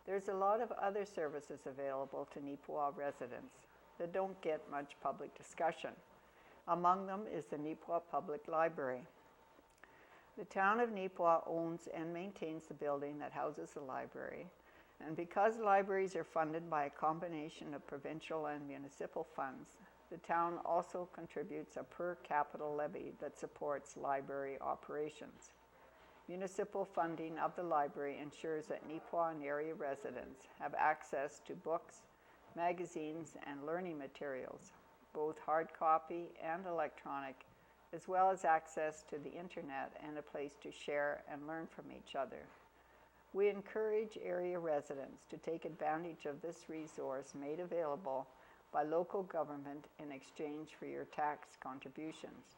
Speaker 1: there's a lot of other services available to Neepawa residents that don't get much public discussion. Among them is the Neepawa Public Library. The town of Neepawa owns and maintains the building that houses the library, and because libraries are funded by a combination of provincial and municipal funds, the town also contributes a per capita levy that supports library operations. Municipal funding of the library ensures that Neepawa and area residents have access to books, magazines, and learning materials, both hard copy and electronic, as well as access to the internet and a place to share and learn from each other. We encourage area residents to take advantage of this resource made available by local government in exchange for your tax contributions.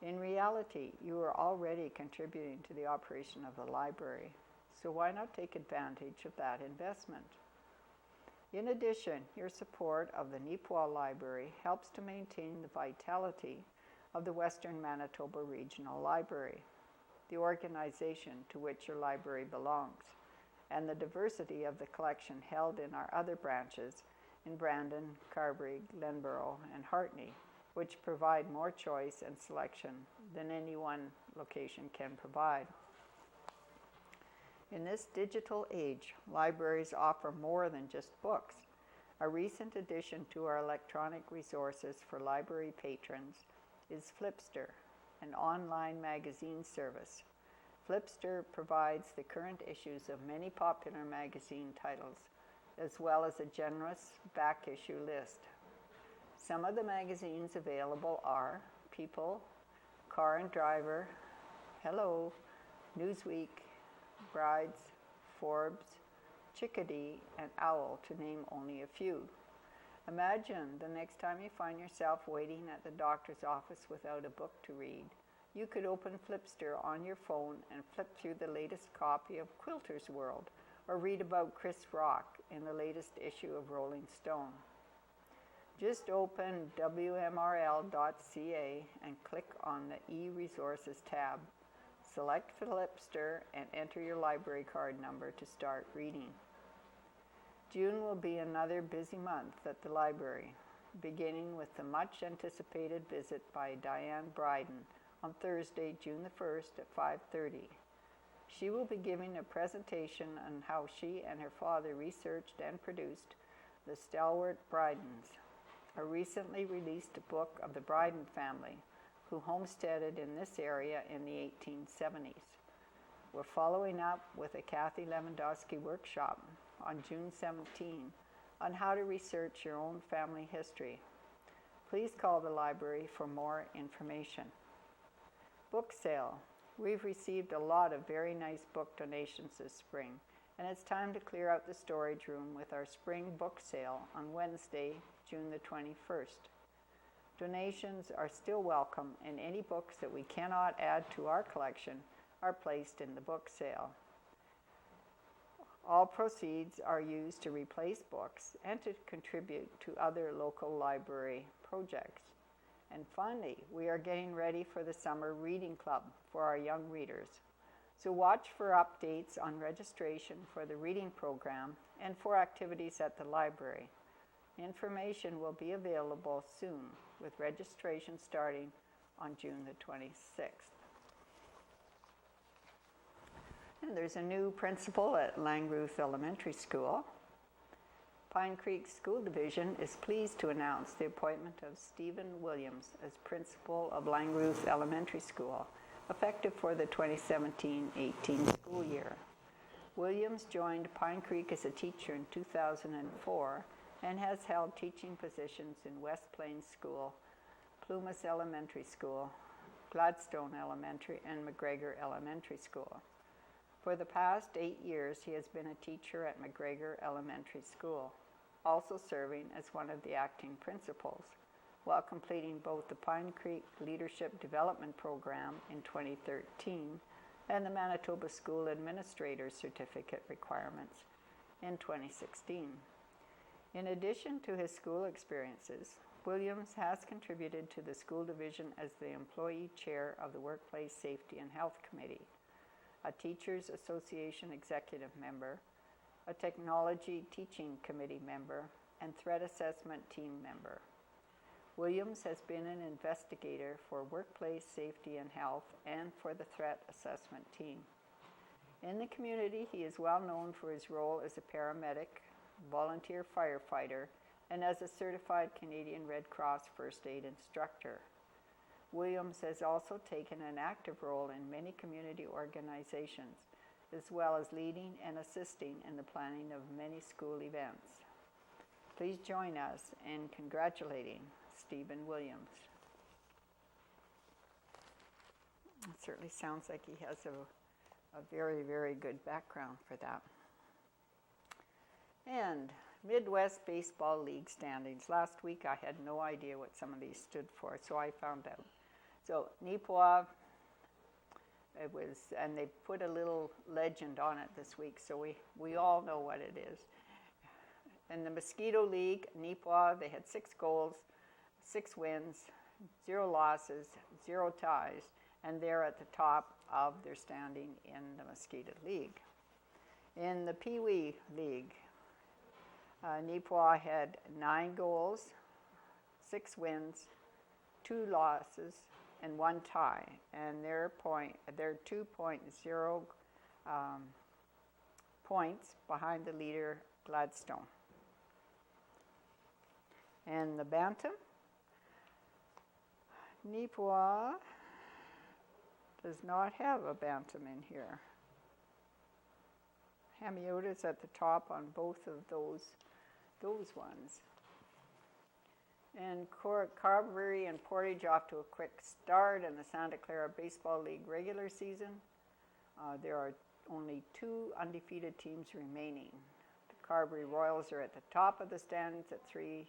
Speaker 1: In reality, you are already contributing to the operation of the library, so why not take advantage of that investment? In addition, your support of the Neepawa Library helps to maintain the vitality of the Western Manitoba Regional Library, the organization to which your library belongs, and the diversity of the collection held in our other branches in Brandon, Carberry, Glenborough, and Hartney, which provide more choice and selection than any one location can provide. In this digital age, libraries offer more than just books. A recent addition to our electronic resources for library patrons is Flipster, an online magazine service. Flipster provides the current issues of many popular magazine titles, as well as a generous back issue list. Some of the magazines available are People, Car and Driver, Hello, Newsweek, Brides, Forbes, Chickadee, and Owl, to name only a few. Imagine the next time you find yourself waiting at the doctor's office without a book to read. You could open Flipster on your phone and flip through the latest copy of Quilter's World, or read about Chris Rock in the latest issue of Rolling Stone. Just open wmrl.ca and click on the e-resources tab. Select Flipster and enter your library card number to start reading. June will be another busy month at the library, beginning with the much anticipated visit by Diane Bryden on Thursday, June the 1st at 5:30. She will be giving a presentation on how she and her father researched and produced the stalwart Brydens, a recently released book of the Bryden family, who homesteaded in this area in the 1870s. We're following up with a Kathy Lewandowski workshop on June 17 on how to research your own family history. Please call the library for more information. Book sale. We've received a lot of very nice book donations this spring, and it's time to clear out the storage room with our spring book sale on Wednesday, June the 21st. Donations are still welcome, and any books that we cannot add to our collection are placed in the book sale. All proceeds are used to replace books and to contribute to other local library projects. And finally, we are getting ready for the summer reading club for our young readers. So watch for updates on registration for the reading program and for activities at the library. Information will be available soon, with registration starting on June the 26th. And there's a new principal at Langruth Elementary School. Pine Creek School Division is pleased to announce the appointment of Stephen Williams as principal of Langruth Elementary School, effective for the 2017-18 school year. Williams joined Pine Creek as a teacher in 2004 and has held teaching positions in West Plains School, Plumas Elementary School, Gladstone Elementary, and McGregor Elementary School. For the past 8 years, he has been a teacher at McGregor Elementary School, also serving as one of the acting principals, while completing both the Pine Creek Leadership Development Program in 2013 and the Manitoba School Administrator Certificate requirements in 2016. In addition to his school experiences, Williams has contributed to the school division as the employee chair of the Workplace Safety and Health Committee, a Teachers Association executive member, a Technology Teaching Committee member, and Threat Assessment Team member. Williams has been an investigator for Workplace Safety and Health and for the Threat Assessment Team. In the community, he is well known for his role as a paramedic, volunteer firefighter, and as a certified Canadian Red Cross first aid instructor. Williams has also taken an active role in many community organizations, as well as leading and assisting in the planning of many school events. Please join us in congratulating Stephen Williams. It certainly sounds like he has a very, very good background for that. And Midwest Baseball League standings. Last week I had no idea what some of these stood for, so I found out. So Neepawa, and they put a little legend on it this week, so we all know what it is. In the Mosquito League, Neepawa, they had 6 goals, 6 wins, 0 losses, 0 ties, and they're at the top of their standing in the Mosquito League. In the Pee Wee League, Neepawa had 9 goals, 6 wins, 2 losses, and 1 tie, and they're 2.0 points behind the leader, Gladstone. And the Bantam, Neepawa does not have a Bantam in here. Hamiota's at the top on both of those ones. And Carberry and Portage off to a quick start in the Santa Clara Baseball League regular season. There are only 2 undefeated teams remaining. The Carberry Royals are at the top of the standings at 3-0.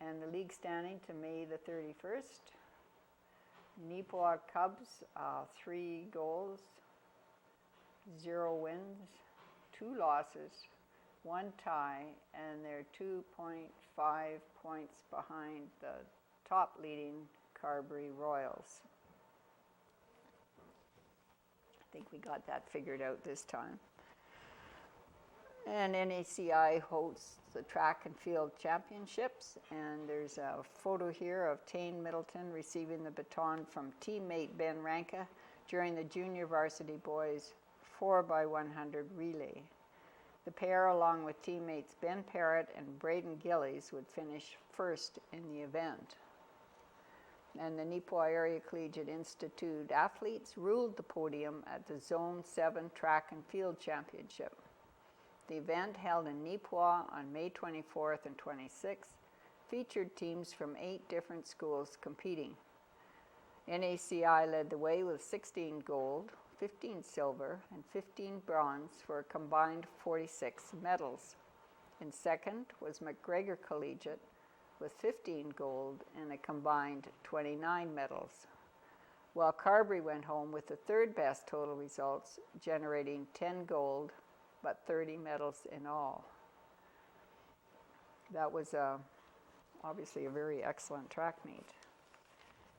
Speaker 1: And the league standing to May the 31st. Neepawa Cubs, 3 goals, 0 wins, 2 losses, 1 tie, and they're 2.5 points behind the top leading Carberry Royals. I think we got that figured out this time. And NACI hosts the Track and Field Championships, and there's a photo here of Tane Middleton receiving the baton from teammate Ben Ranka during the Junior Varsity Boys 4x100 relay. The pair, along with teammates Ben Parrott and Braden Gillies, would finish first in the event. And the Neepawa Area Collegiate Institute athletes ruled the podium at the Zone 7 Track and Field Championship. The event, held in Neepawa on May 24th and 26th, featured teams from 8 different schools competing. NACI led the way with 16 gold, 15 silver, and 15 bronze for a combined 46 medals. In second was McGregor Collegiate with 15 gold and a combined 29 medals, while Carberry went home with the third best total results, generating 10 gold but 30 medals in all. That was obviously a very excellent track meet.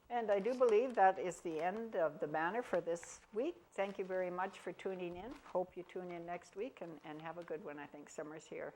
Speaker 1: And I do believe that is the end of the banner for this week. Thank you very much for tuning in. Hope you tune in next week and have a good one. I think summer's here.